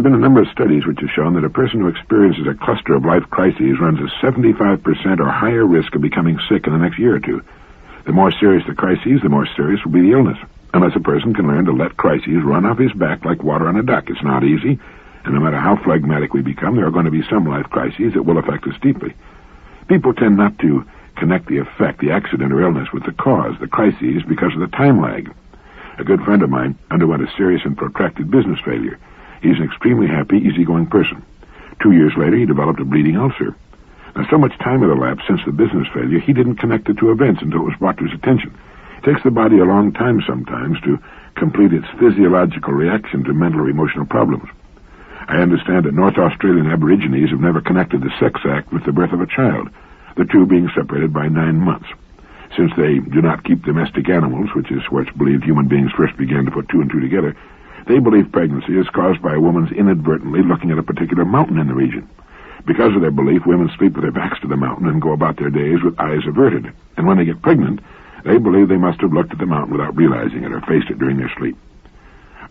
There have been a number of studies which have shown that a person who experiences a cluster of life crises runs a 75% or higher risk of becoming sick in the next year or two. The more serious the crises, the more serious will be the illness, unless a person can learn to let crises run off his back like water on a duck. It's not easy, and no matter how phlegmatic we become, there are going to be some life crises that will affect us deeply. People tend not to connect the effect, the accident or illness, with the cause, the crises, because of the time lag. A good friend of mine underwent a serious and protracted business failure. He's an extremely happy, easygoing person. 2 years later, he developed a bleeding ulcer. Now, so much time had elapsed since the business failure, he didn't connect the two events until it was brought to his attention. It takes the body a long time sometimes to complete its physiological reaction to mental or emotional problems. I understand that North Australian Aborigines have never connected the sex act with the birth of a child, the two being separated by 9 months. Since they do not keep domestic animals, which is where it's believed human beings first began to put two and two together, they believe pregnancy is caused by a woman's inadvertently looking at a particular mountain in the region. Because of their belief, women sleep with their backs to the mountain and go about their days with eyes averted. And when they get pregnant, they believe they must have looked at the mountain without realizing it or faced it during their sleep.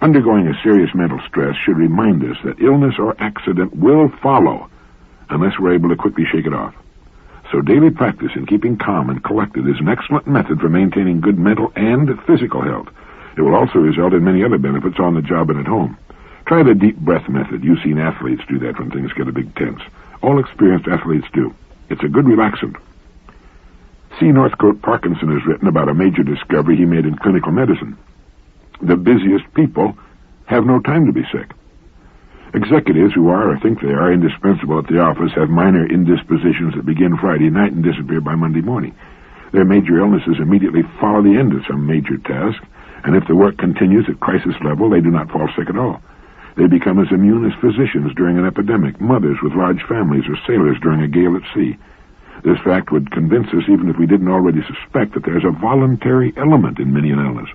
Undergoing a serious mental stress should remind us that illness or accident will follow unless we're able to quickly shake it off. So daily practice in keeping calm and collected is an excellent method for maintaining good mental and physical health. It will also result in many other benefits on the job and at home. Try the deep breath method. You've seen athletes do that when things get a big tense. All experienced athletes do. It's a good relaxant. C. Northcote Parkinson has written about a major discovery he made in clinical medicine. The busiest people have no time to be sick. Executives who are or think they are indispensable at the office have minor indispositions that begin Friday night and disappear by Monday morning. Their major illnesses immediately follow the end of some major task, and if the work continues at crisis level, they do not fall sick at all. They become as immune as physicians during an epidemic, mothers with large families, or sailors during a gale at sea. This fact would convince us, even if we didn't already suspect, that there's a voluntary element in many an illness.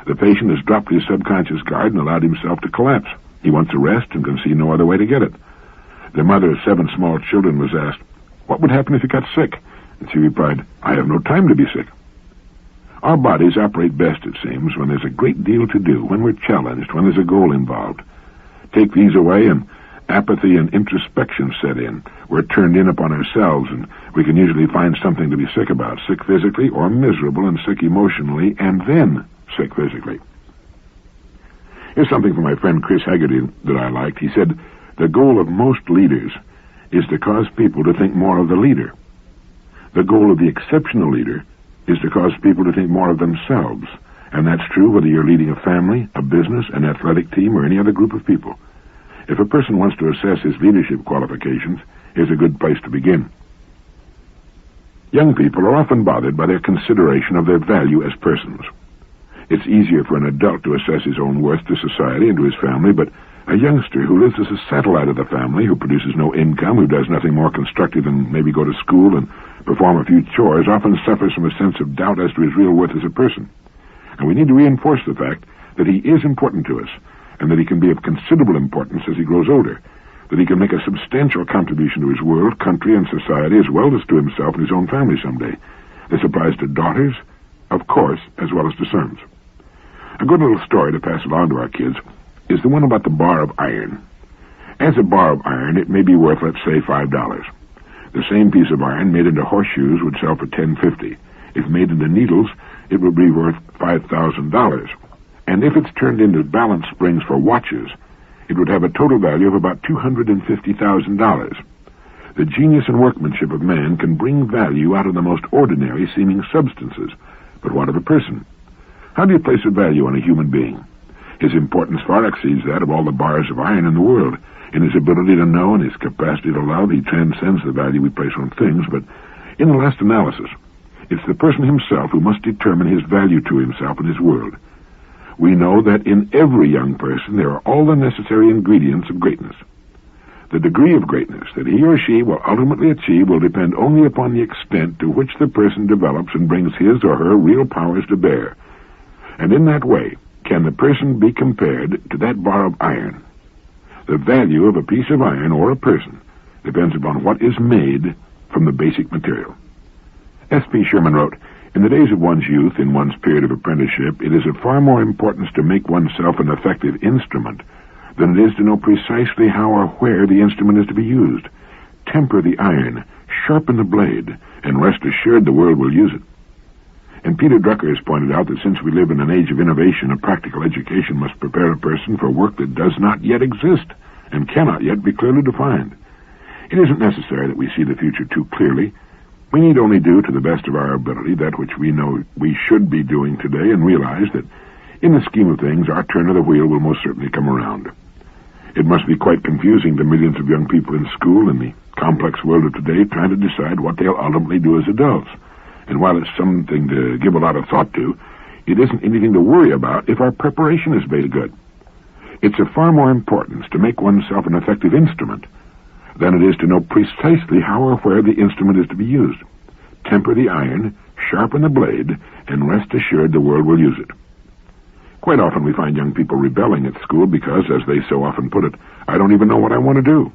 The patient has dropped his subconscious guard and allowed himself to collapse. He wants a rest and can see no other way to get it. The mother of 7 small children was asked, "What would happen if you got sick?" And she replied, "I have no time to be sick." Our bodies operate best, it seems, when there's a great deal to do, when we're challenged, when there's a goal involved. Take these away and apathy and introspection set in. We're turned in upon ourselves, and we can usually find something to be sick about, sick physically or miserable and sick emotionally, and then sick physically. Here's something from my friend Chris Haggerty that I liked. He said, "The goal of most leaders is to cause people to think more of the leader. The goal of the exceptional leader is to cause people to think more of themselves. And that's true whether you're leading a family, a business, an athletic team, or any other group of people. If a person wants to assess his leadership qualifications, here's a good place to begin." Young people are often bothered by their consideration of their value as persons. It's easier for an adult to assess his own worth to society and to his family, but a youngster who lives as a satellite of the family, who produces no income, who does nothing more constructive than maybe go to school and perform a few chores, often suffers from a sense of doubt as to his real worth as a person. And we need to reinforce the fact that he is important to us, and that he can be of considerable importance as he grows older, that he can make a substantial contribution to his world, country, and society, as well as to himself and his own family someday. This applies to daughters, of course, as well as to sons. A good little story to pass along to our kids is the one about the bar of iron. As a bar of iron, it may be worth, let's say, $5. The same piece of iron made into horseshoes would sell for $10.50. If made into needles, it would be worth $5,000. And if it's turned into balance springs for watches, it would have a total value of about $250,000. The genius and workmanship of man can bring value out of the most ordinary seeming substances. But what of a person? How do you place a value on a human being? His importance far exceeds that of all the bars of iron in the world. In his ability to know and his capacity to love, he transcends the value we place on things, but in the last analysis, it's the person himself who must determine his value to himself and his world. We know that in every young person there are all the necessary ingredients of greatness. The degree of greatness that he or she will ultimately achieve will depend only upon the extent to which the person develops and brings his or her real powers to bear. And in that way, can the person be compared to that bar of iron? The value of a piece of iron or a person depends upon what is made from the basic material. S.P. Sherman wrote, "In the days of one's youth, in one's period of apprenticeship, it is of far more importance to make oneself an effective instrument than it is to know precisely how or where the instrument is to be used. Temper the iron, sharpen the blade, and rest assured the world will use it. And Peter Drucker has pointed out that since we live in an age of innovation, a practical education must prepare a person for work that does not yet exist and cannot yet be clearly defined. It isn't necessary that we see the future too clearly. We need only do, to the best of our ability, that which we know we should be doing today, and realize that, in the scheme of things, our turn of the wheel will most certainly come around. It must be quite confusing to millions of young people in school in the complex world of today trying to decide what they'll ultimately do as adults. And while it's something to give a lot of thought to, it isn't anything to worry about if our preparation is made good. It's of far more importance to make oneself an effective instrument than it is to know precisely how or where the instrument is to be used. Temper the iron, sharpen the blade, and rest assured the world will use it. Quite often we find young people rebelling at school because, as they so often put it, I don't even know what I want to do.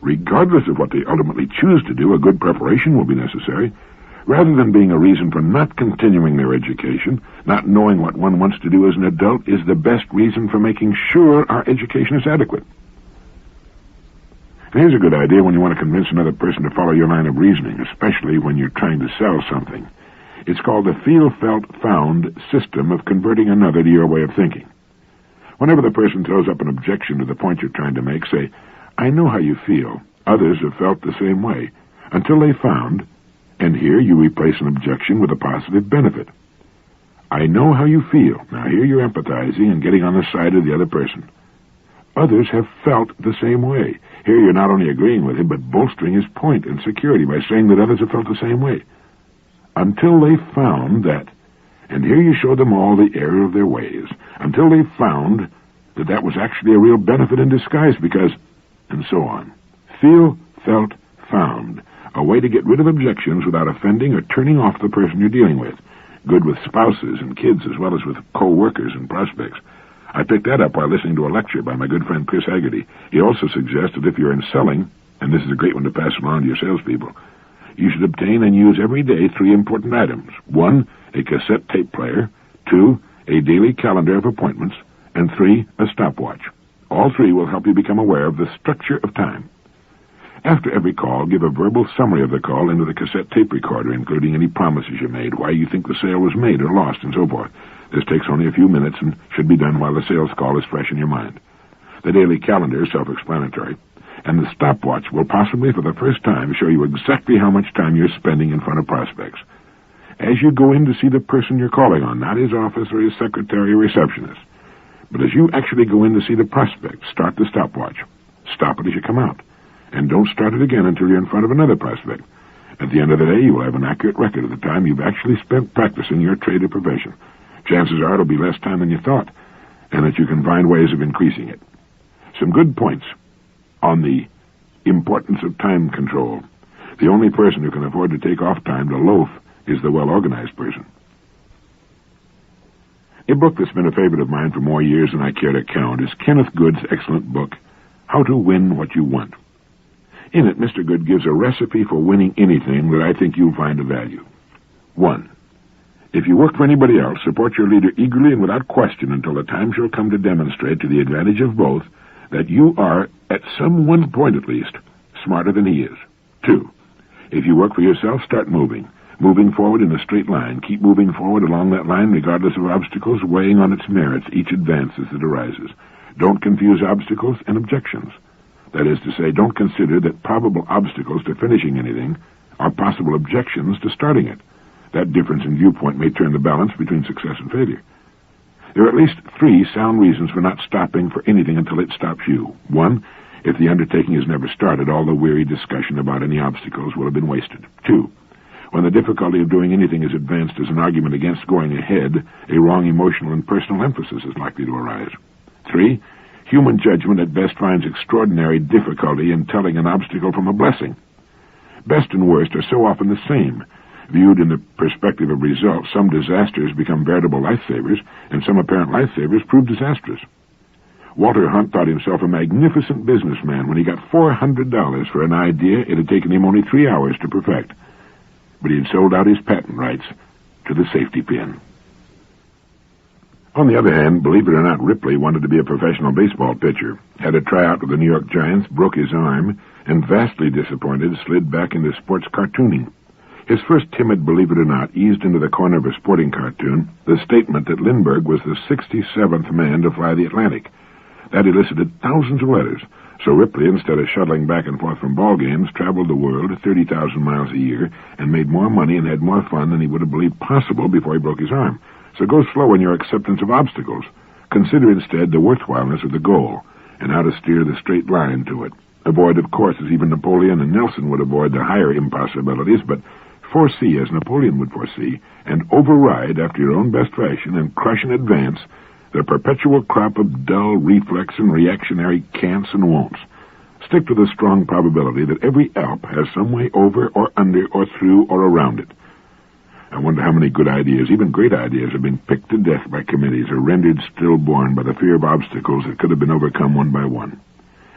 Regardless of what they ultimately choose to do, a good preparation will be necessary. Rather than being a reason for not continuing their education, not knowing what one wants to do as an adult is the best reason for making sure our education is adequate. And here's a good idea when you want to convince another person to follow your line of reasoning, especially when you're trying to sell something. It's called the feel-felt-found system of converting another to your way of thinking. Whenever the person throws up an objection to the point you're trying to make, say, I know how you feel. Others have felt the same way, until they found, and here you replace an objection with a positive benefit. I know how you feel. Now here you're empathizing and getting on the side of the other person. Others have felt the same way. Here you're not only agreeing with him, but bolstering his point and security by saying that others have felt the same way. Until they found that, and here you show them all the error of their ways, until they found that that was actually a real benefit in disguise because, and so on. Feel, felt, found. A way to get rid of objections without offending or turning off the person you're dealing with. Good with spouses and kids as well as with co-workers and prospects. I picked that up while listening to a lecture by my good friend Chris Haggerty. He also suggests that if you're in selling, and this is a great one to pass along to your salespeople, you should obtain and use every day 3 important items. 1, a cassette tape player. 2, a daily calendar of appointments. And 3, a stopwatch. All 3 will help you become aware of the structure of time. After every call, give a verbal summary of the call into the cassette tape recorder, including any promises you made, why you think the sale was made or lost, and so forth. This takes only a few minutes and should be done while the sales call is fresh in your mind. The daily calendar is self-explanatory, and the stopwatch will possibly for the first time show you exactly how much time you're spending in front of prospects. As you go in to see the person you're calling on, not his office or his secretary or receptionist, but as you actually go in to see the prospect, start the stopwatch. Stop it as you come out, and don't start it again until you're in front of another prospect. At the end of the day, you will have an accurate record of the time you've actually spent practicing your trade or profession. Chances are it'll be less time than you thought, and that you can find ways of increasing it. Some good points on the importance of time control. The only person who can afford to take off time to loaf is the well-organized person. A book that's been a favorite of mine for more years than I care to count is Kenneth Good's excellent book, How to Win What You Want. In it, Mr. Good gives a recipe for winning anything that I think you'll find of value. 1. If you work for anybody else, support your leader eagerly and without question until the time shall come to demonstrate to the advantage of both that you are, at some one point at least, smarter than he is. 2. If you work for yourself, start moving. Moving forward in a straight line. Keep moving forward along that line regardless of obstacles, weighing on its merits each advance as it arises. Don't confuse obstacles and objections. That is to say, don't consider that probable obstacles to finishing anything are possible objections to starting it. That difference in viewpoint may turn the balance between success and failure. There are at least 3 sound reasons for not stopping for anything until it stops you. 1, if the undertaking is never started, all the weary discussion about any obstacles will have been wasted. 2, when the difficulty of doing anything is advanced as an argument against going ahead, a wrong emotional and personal emphasis is likely to arise. 3, human judgment at best finds extraordinary difficulty in telling an obstacle from a blessing. Best and worst are so often the same. Viewed in the perspective of results, some disasters become veritable lifesavers, and some apparent lifesavers prove disastrous. Walter Hunt thought himself a magnificent businessman when he got $400 for an idea it had taken him only 3 hours to perfect. But he had sold out his patent rights to the safety pin. On the other hand, believe it or not, Ripley wanted to be a professional baseball pitcher, had a tryout with the New York Giants, broke his arm, and vastly disappointed, slid back into sports cartooning. His first timid believe it or not eased into the corner of a sporting cartoon the statement that Lindbergh was the 67th man to fly the Atlantic. That elicited thousands of letters, so Ripley, instead of shuttling back and forth from ball games, traveled the world 30,000 miles a year and made more money and had more fun than he would have believed possible before he broke his arm. So go slow in your acceptance of obstacles. Consider instead the worthwhileness of the goal and how to steer the straight line to it. Avoid, of course, as even Napoleon and Nelson would avoid the higher impossibilities, but foresee as Napoleon would foresee, and override after your own best fashion and crush in advance the perpetual crop of dull reflex and reactionary can'ts and won'ts. Stick to the strong probability that every Alp has some way over or under or through or around it. I wonder how many good ideas, even great ideas, have been picked to death by committees or rendered stillborn by the fear of obstacles that could have been overcome one by one.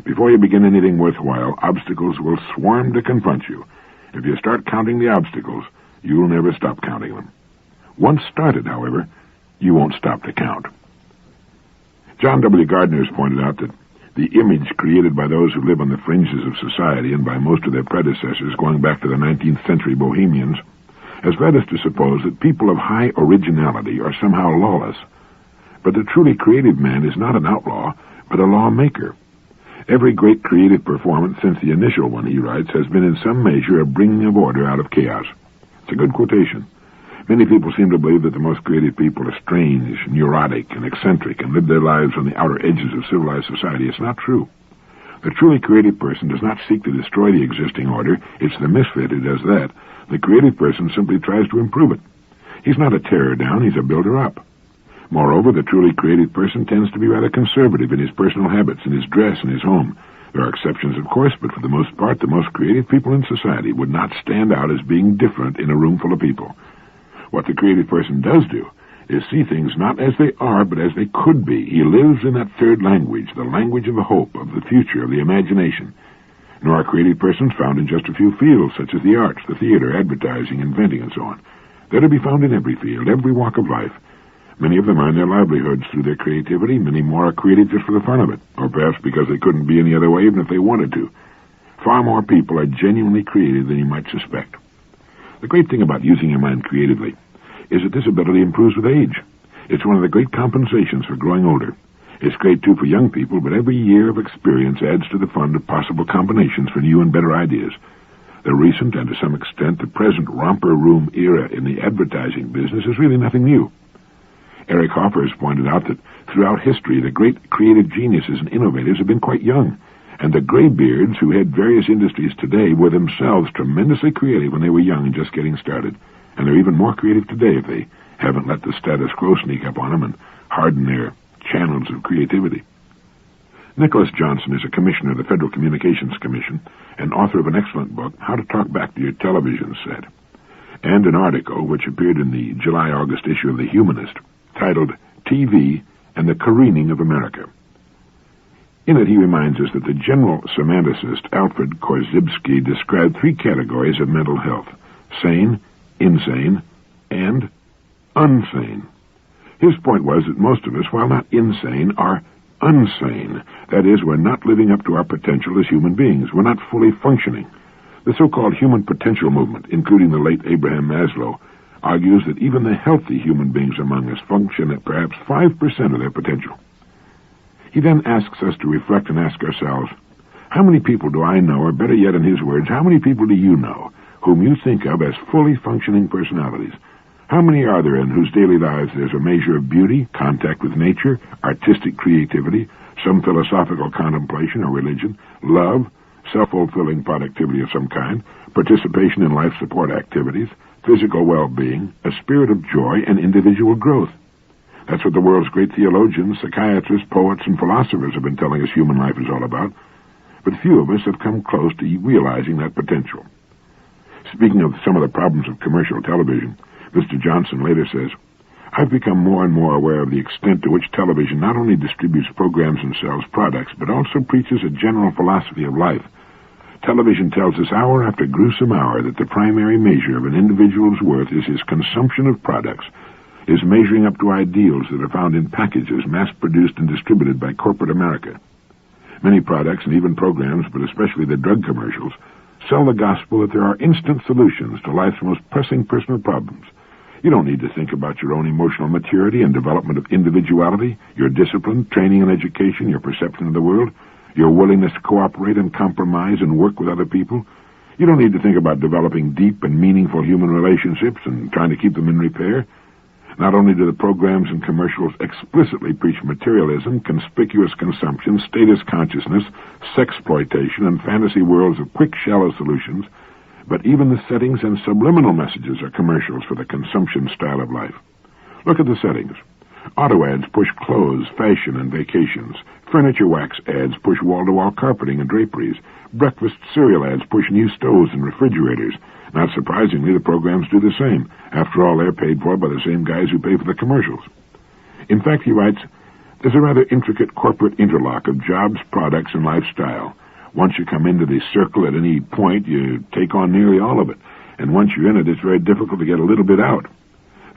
Before you begin anything worthwhile, obstacles will swarm to confront you. If you start counting the obstacles, you'll never stop counting them. Once started, however, you won't stop to count. John W. Gardner has pointed out that the image created by those who live on the fringes of society and by most of their predecessors going back to the 19th century bohemians has led us to suppose that people of high originality are somehow lawless. But the truly creative man is not an outlaw, but a lawmaker. Every great creative performance since the initial one, he writes, has been in some measure a bringing of order out of chaos. It's a good quotation. Many people seem to believe that the most creative people are strange, neurotic, and eccentric, and live their lives on the outer edges of civilized society. It's not true. The truly creative person does not seek to destroy the existing order. It's the misfit who does that. The creative person simply tries to improve it. He's not a tearer down, he's a builder up. Moreover, the truly creative person tends to be rather conservative in his personal habits, in his dress, and his home. There are exceptions, of course, but for the most part, the most creative people in society would not stand out as being different in a room full of people. What the creative person does do is see things not as they are, but as they could be. He lives in that third language, the language of the hope, of the future, of the imagination. Nor are creative persons found in just a few fields, such as the arts, the theater, advertising, inventing, and so on. They're to be found in every field, every walk of life. Many of them earn their livelihoods through their creativity. Many more are creative just for the fun of it, or perhaps because they couldn't be any other way even if they wanted to. Far more people are genuinely creative than you might suspect. The great thing about using your mind creatively is that this ability improves with age. It's one of the great compensations for growing older. It's great, too, for young people, but every year of experience adds to the fund of possible combinations for new and better ideas. The recent, and to some extent the present, romper room era in the advertising business is really nothing new. Eric Hoffer has pointed out that throughout history, the great creative geniuses and innovators have been quite young, and the graybeards who head various industries today were themselves tremendously creative when they were young and just getting started, and they're even more creative today if they haven't let the status quo sneak up on them and harden their channels of creativity. Nicholas Johnson is a commissioner of the Federal Communications Commission and author of an excellent book, How to Talk Back to Your Television Set, and an article which appeared in the July-August issue of The Humanist, titled TV and the Careening of America. In it, he reminds us that the general semanticist Alfred Korzybski described three categories of mental health: sane, insane, and unsane. His point was that most of us, while not insane, are unsane. That is, we're not living up to our potential as human beings. We're not fully functioning. The so-called human potential movement, including the late Abraham Maslow, argues that even the healthy human beings among us function at perhaps 5% of their potential. He then asks us to reflect and ask ourselves, how many people do I know, or better yet in his words, how many people do you know whom you think of as fully functioning personalities? How many are there in whose daily lives there's a measure of beauty, contact with nature, artistic creativity, some philosophical contemplation or religion, love, self-fulfilling productivity of some kind, participation in life support activities, physical well-being, a spirit of joy, and individual growth? That's what the world's great theologians, psychiatrists, poets, and philosophers have been telling us human life is all about. But few of us have come close to realizing that potential. Speaking of some of the problems of commercial television, Mr. Johnson later says, I've become more and more aware of the extent to which television not only distributes programs and sells products, but also preaches a general philosophy of life. Television tells us hour after gruesome hour that the primary measure of an individual's worth is his consumption of products. is measuring up to ideals that are found in packages mass-produced and distributed by corporate America. Many products and even programs, but especially the drug commercials, sell the gospel that there are instant solutions to life's most pressing personal problems. You don't need to think about your own emotional maturity and development of individuality, your discipline, training and education, your perception of the world, your willingness to cooperate and compromise and work with other people. You don't need to think about developing deep and meaningful human relationships and trying to keep them in repair. Not only do the programs and commercials explicitly preach materialism, conspicuous consumption, status consciousness, sexploitation, and fantasy worlds of quick, shallow solutions, but even the settings and subliminal messages are commercials for the consumption style of life. Look at the settings. Auto ads push clothes, fashion, and vacations. Furniture wax ads push wall-to-wall carpeting and draperies. Breakfast cereal ads push new stoves and refrigerators. Not surprisingly, the programs do the same. After all, they're paid for by the same guys who pay for the commercials. In fact, he writes, there's a rather intricate corporate interlock of jobs, products, and lifestyle. Once you come into the circle at any point, you take on nearly all of it. And once you're in it, it's very difficult to get a little bit out.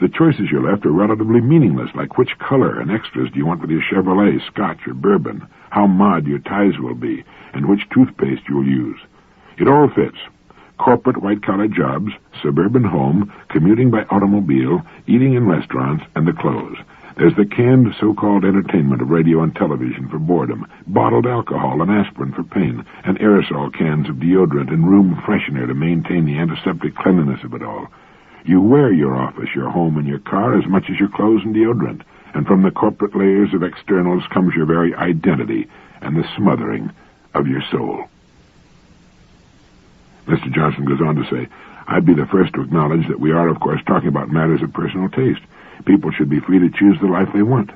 The choices you're left are relatively meaningless, like which color and extras do you want with your Chevrolet, Scotch, or Bourbon, how mod your ties will be, and which toothpaste you'll use. It all fits. Corporate white-collar jobs, suburban home, commuting by automobile, eating in restaurants, and the clothes. There's the canned so-called entertainment of radio and television for boredom, bottled alcohol and aspirin for pain, and aerosol cans of deodorant and room freshener to maintain the antiseptic cleanliness of it all. You wear your office, your home, and your car as much as your clothes and deodorant, and from the corporate layers of externals comes your very identity and the smothering of your soul. Mr. Johnson goes on to say, I'd be the first to acknowledge that we are, of course, talking about matters of personal taste. People should be free to choose the life they want.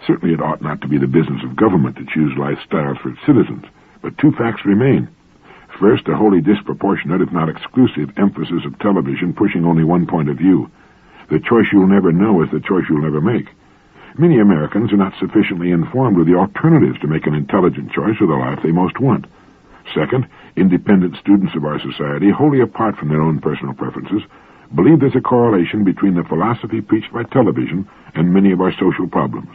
Certainly it ought not to be the business of government to choose lifestyles for its citizens. But two facts remain. First, a wholly disproportionate, if not exclusive, emphasis of television pushing only one point of view. The choice you'll never know is the choice you'll never make. Many Americans are not sufficiently informed of the alternatives to make an intelligent choice of the life they most want. Second, independent students of our society, wholly apart from their own personal preferences, believe there's a correlation between the philosophy preached by television and many of our social problems.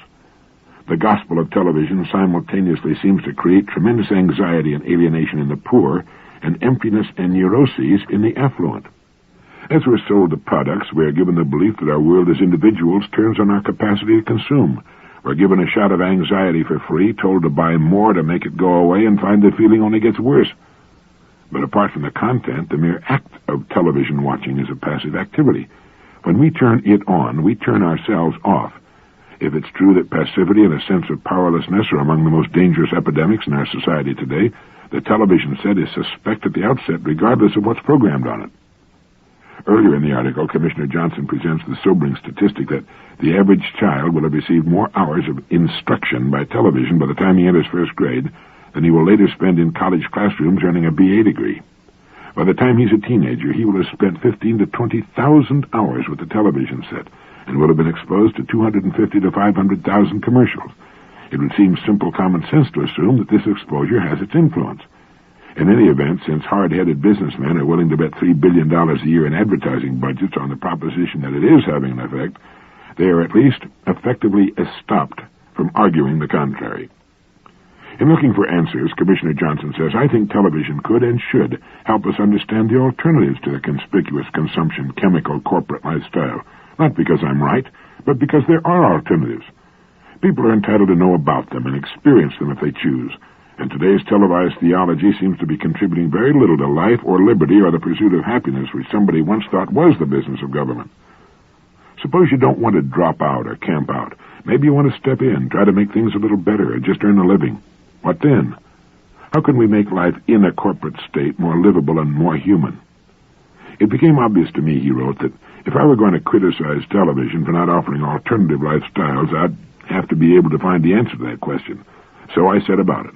The gospel of television simultaneously seems to create tremendous anxiety and alienation in the poor and emptiness and neuroses in the affluent. As we're sold the products, we are given the belief that our world as individuals turns on our capacity to consume. We're given a shot of anxiety for free, told to buy more to make it go away, and find the feeling only gets worse. But apart from the content, the mere act of television watching is a passive activity. When we turn it on, we turn ourselves off. If it's true that passivity and a sense of powerlessness are among the most dangerous epidemics in our society today, the television set is suspect at the outset, regardless of what's programmed on it. Earlier in the article, Commissioner Johnson presents the sobering statistic that the average child will have received more hours of instruction by television by the time he enters first grade than he will later spend in college classrooms earning a BA degree. By the time he's a teenager, he will have spent 15,000 to 20,000 hours with the television set and will have been exposed to 250,000 to 500,000 commercials. It would seem simple common sense to assume that this exposure has its influence. In any event, since hard-headed businessmen are willing to bet $3 billion a year in advertising budgets on the proposition that it is having an effect, they are at least effectively stopped from arguing the contrary. In looking for answers, Commissioner Johnson says, I think television could and should help us understand the alternatives to the conspicuous consumption chemical corporate lifestyle. Not because I'm right, but because there are alternatives. People are entitled to know about them and experience them if they choose. And today's televised theology seems to be contributing very little to life or liberty or the pursuit of happiness, which somebody once thought was the business of government. Suppose you don't want to drop out or camp out. Maybe you want to step in, try to make things a little better, or just earn a living. What then? How can we make life in a corporate state more livable and more human? It became obvious to me, he wrote, that if I were going to criticize television for not offering alternative lifestyles, I'd have to be able to find the answer to that question. So I set about it.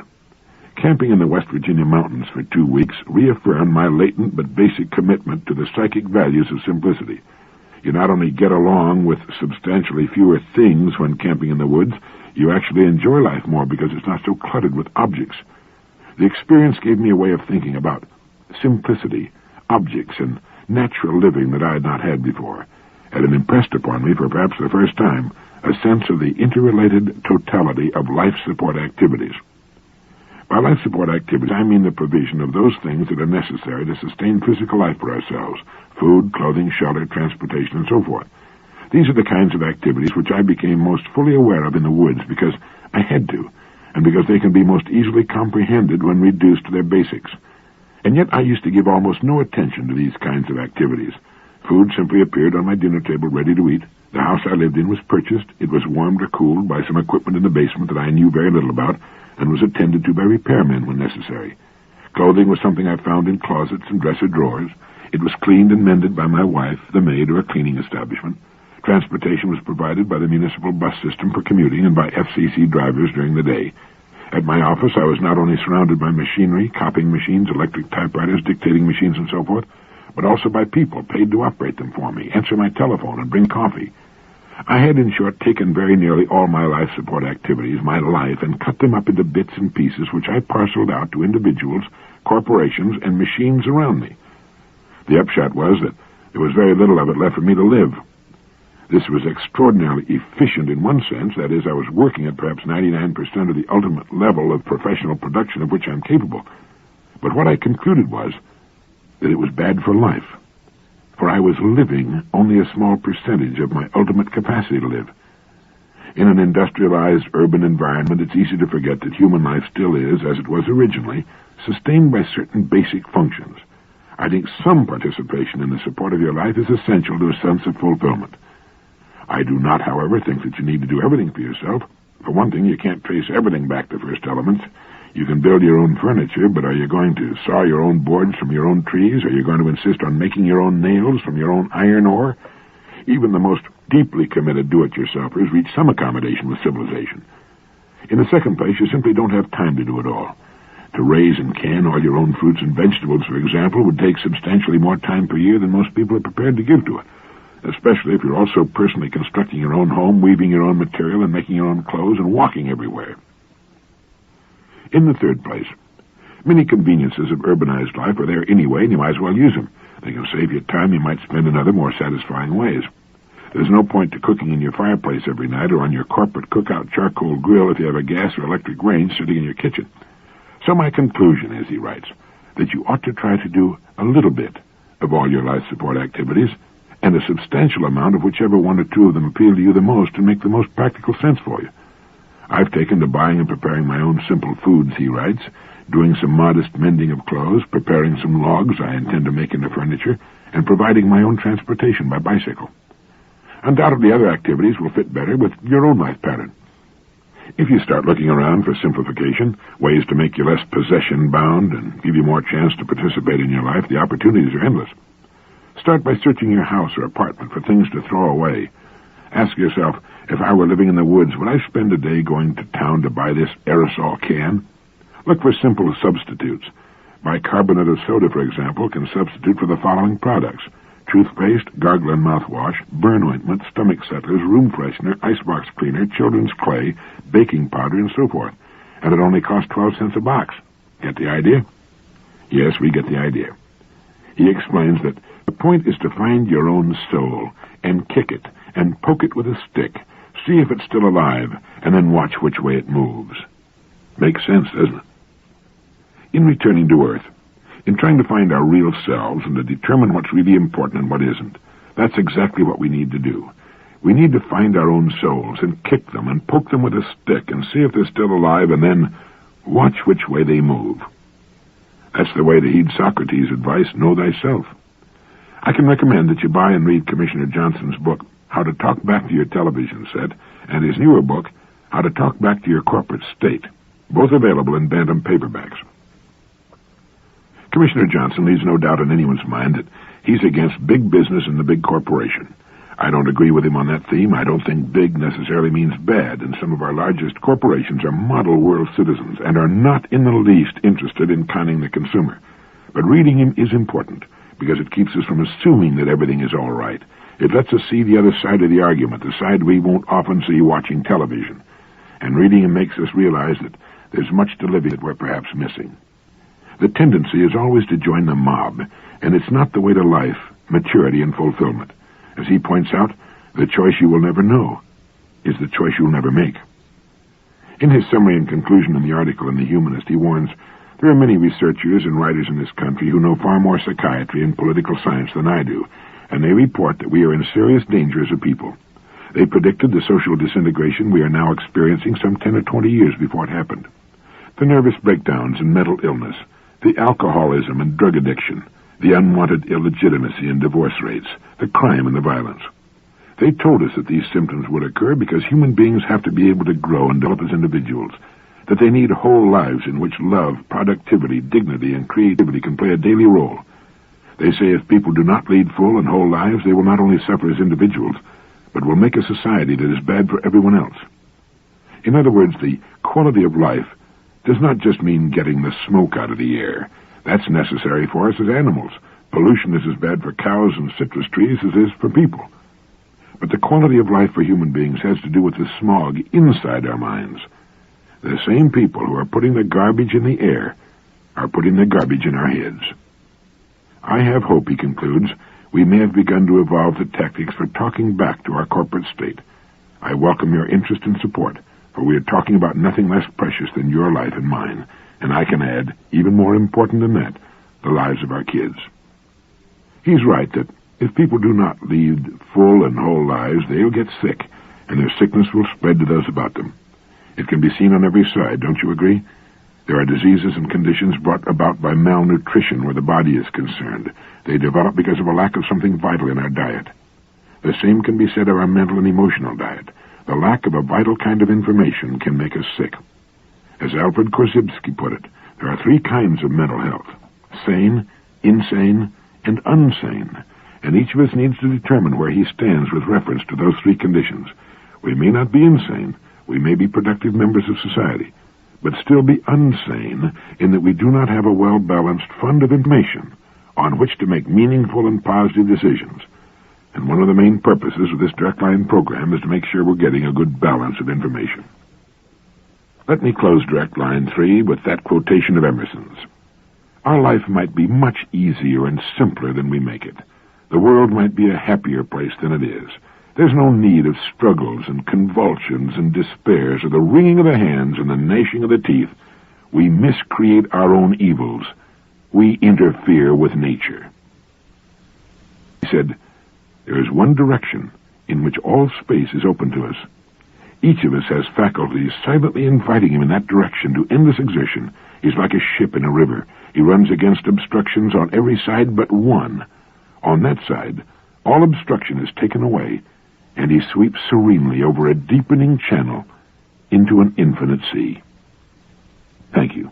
Camping in the West Virginia mountains for 2 weeks reaffirmed my latent but basic commitment to the psychic values of simplicity. You not only get along with substantially fewer things when camping in the woods, you actually enjoy life more because it's not so cluttered with objects. The experience gave me a way of thinking about simplicity, objects, and natural living that I had not had before. had impressed upon me for perhaps the first time a sense of the interrelated totality of life support activities. By life support activities, I mean the provision of those things that are necessary to sustain physical life for ourselves: food, clothing, shelter, transportation, and so forth. These are the kinds of activities which I became most fully aware of in the woods because I had to, and because they can be most easily comprehended when reduced to their basics. And yet I used to give almost no attention to these kinds of activities. Food simply appeared on my dinner table ready to eat. The house I lived in was purchased. It was warmed or cooled by some equipment in the basement that I knew very little about, and was attended to by repairmen when necessary. Clothing was something I found in closets and dresser drawers. It was cleaned and mended by my wife, the maid, or a cleaning establishment. Transportation was provided by the municipal bus system for commuting and by FCC drivers during the day. At my office, I was not only surrounded by machinery, copying machines, electric typewriters, dictating machines, and so forth, but also by people paid to operate them for me, answer my telephone, and bring coffee. I had, in short, taken very nearly all my life support activities, my life, and cut them up into bits and pieces which I parceled out to individuals, corporations, and machines around me. The upshot was that there was very little of it left for me to live. This was extraordinarily efficient in one sense, that is, I was working at perhaps 99% of the ultimate level of professional production of which I'm capable. But what I concluded was that it was bad for life, for I was living only a small percentage of my ultimate capacity to live. In an industrialized urban environment, it's easy to forget that human life still is, as it was originally, sustained by certain basic functions. I think some participation in the support of your life is essential to a sense of fulfillment. I do not, however, think that you need to do everything for yourself. For one thing, you can't trace everything back to first elements. You can build your own furniture, but are you going to saw your own boards from your own trees? Are you going to insist on making your own nails from your own iron ore? Even the most deeply committed do-it-yourselfers reach some accommodation with civilization. In the second place, you simply don't have time to do it all. To raise and can all your own fruits and vegetables, for example, would take substantially more time per year than most people are prepared to give to it, especially if you're also personally constructing your own home, weaving your own material, and making your own clothes, and walking everywhere. In the third place, many conveniences of urbanized life are there anyway, and you might as well use them. They can save you time you might spend in other, more satisfying ways. There's no point to cooking in your fireplace every night or on your corporate cookout charcoal grill if you have a gas or electric range sitting in your kitchen. So my conclusion is, he writes, that you ought to try to do a little bit of all your life support activities, and a substantial amount of whichever one or two of them appeal to you the most and make the most practical sense for you. I've taken to buying and preparing my own simple foods, he writes, doing some modest mending of clothes, preparing some logs I intend to make into furniture, and providing my own transportation by bicycle. Undoubtedly other activities will fit better with your own life pattern. If you start looking around for simplification, ways to make you less possession-bound and give you more chance to participate in your life, the opportunities are endless. Start by searching your house or apartment for things to throw away. Ask yourself, if I were living in the woods, would I spend a day going to town to buy this aerosol can? Look for simple substitutes. Bicarbonate of soda, for example, can substitute for the following products: toothpaste, gargle and mouthwash, burn ointment, stomach settlers, room freshener, icebox cleaner, children's clay, baking powder, and so forth. And it only costs 12 cents a box. Get the idea? Yes, we get the idea. He explains that the point is to find your own soul and kick it and poke it with a stick, see if it's still alive, and then watch which way it moves. Makes sense, doesn't it? In returning to Earth, in trying to find our real selves and to determine what's really important and what isn't, that's exactly what we need to do. We need to find our own souls and kick them and poke them with a stick and see if they're still alive, and then watch which way they move. That's the way to heed Socrates' advice, know thyself. I can recommend that you buy and read Commissioner Johnson's book, How to Talk Back to Your Television Set, and his newer book, How to Talk Back to Your Corporate State, both available in Bantam paperbacks. Commissioner Johnson leaves no doubt in anyone's mind that he's against big business and the big corporation. I don't agree with him on that theme. I don't think big necessarily means bad, and some of our largest corporations are model world citizens and are not in the least interested in conning the consumer. But reading him is important, because it keeps us from assuming that everything is all right. It lets us see the other side of the argument, the side we won't often see watching television. And reading him makes us realize that there's much to living that we're perhaps missing. The tendency is always to join the mob, and it's not the way to life, maturity, and fulfillment. As he points out, the choice you will never know is the choice you'll never make. In his summary and conclusion in the article in The Humanist, he warns, there are many researchers and writers in this country who know far more psychiatry and political science than I do, and they report that we are in serious danger as a people. They predicted the social disintegration we are now experiencing some 10 or 20 years before it happened. The nervous breakdowns and mental illness, the alcoholism and drug addiction, the unwanted illegitimacy and divorce rates, the crime and the violence. They told us that these symptoms would occur because human beings have to be able to grow and develop as individuals, that they need whole lives in which love, productivity, dignity, and creativity can play a daily role. They say if people do not lead full and whole lives, they will not only suffer as individuals, but will make a society that is bad for everyone else. In other words, the quality of life does not just mean getting the smoke out of the air. That's necessary for us as animals. Pollution is as bad for cows and citrus trees as it is for people. But the quality of life for human beings has to do with the smog inside our minds. The same people who are putting the garbage in the air are putting the garbage in our heads. I have hope, he concludes, we may have begun to evolve the tactics for talking back to our corporate state. I welcome your interest and support, for we are talking about nothing less precious than your life and mine, and I can add, even more important than that, the lives of our kids. He's right that if people do not lead full and whole lives, they'll get sick, and their sickness will spread to those about them. It can be seen on every side, don't you agree? There are diseases and conditions brought about by malnutrition where the body is concerned. They develop because of a lack of something vital in our diet. The same can be said of our mental and emotional diet. The lack of a vital kind of information can make us sick. As Alfred Korzybski put it, there are three kinds of mental health: sane, insane, and unsane, and each of us needs to determine where he stands with reference to those three conditions. We may not be insane, we may be productive members of society, but still be unsane in that we do not have a well-balanced fund of information on which to make meaningful and positive decisions. And one of the main purposes of this Direct Line program is to make sure we're getting a good balance of information. Let me close Direct Line 3 with that quotation of Emerson's. Our life might be much easier and simpler than we make it. The world might be a happier place than it is. There's no need of struggles and convulsions and despairs or the wringing of the hands and the gnashing of the teeth. We miscreate our own evils. We interfere with nature. He said, there is one direction in which all space is open to us. Each of us has faculties silently inviting him in that direction to endless exertion. He's like a ship in a river. He runs against obstructions on every side but one. On that side, all obstruction is taken away, and he sweeps serenely over a deepening channel into an infinite sea. Thank you.